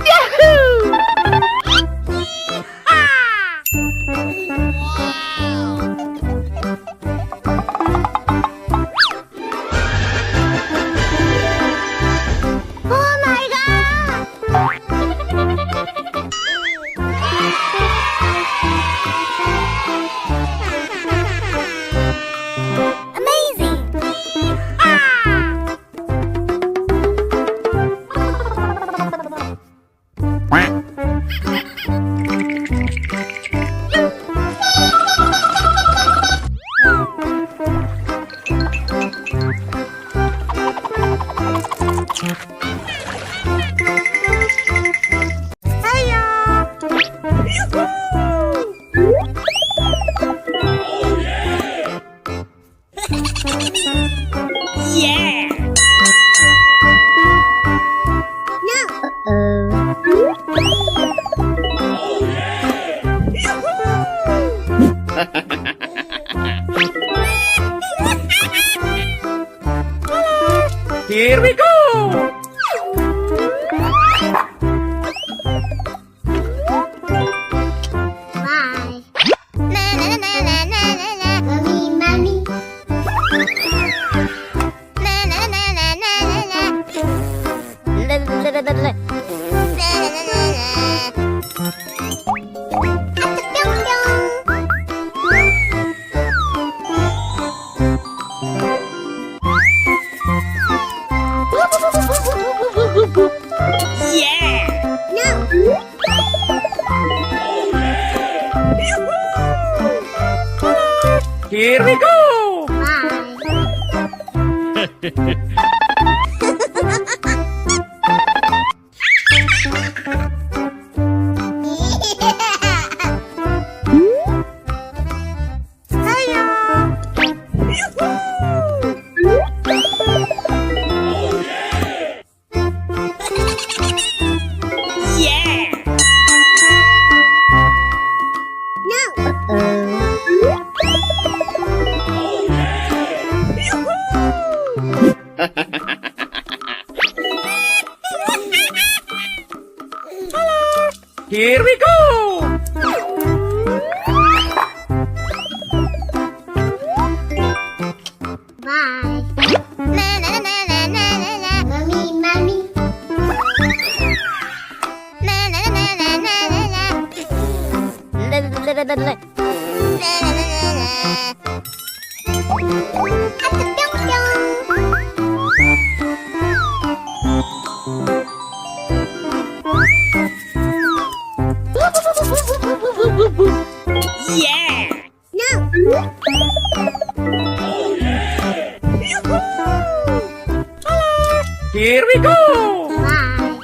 Yahoo! Oh my god! Amazing! Yeah! Here we go! Bye. Na na na na na na na. Mommy, mommy. Na na na na na na na. La la la la la. Na na na na na. Pyong pyong. Yeah! No. Here we go! Bye. Yeah! Here we go! Bye. Na na na na na na na. Mommy, mommy. Na na na na na na na. La la la la la. Na na na na na. Pyong pyong. Yeah! No. Here we go! Bye.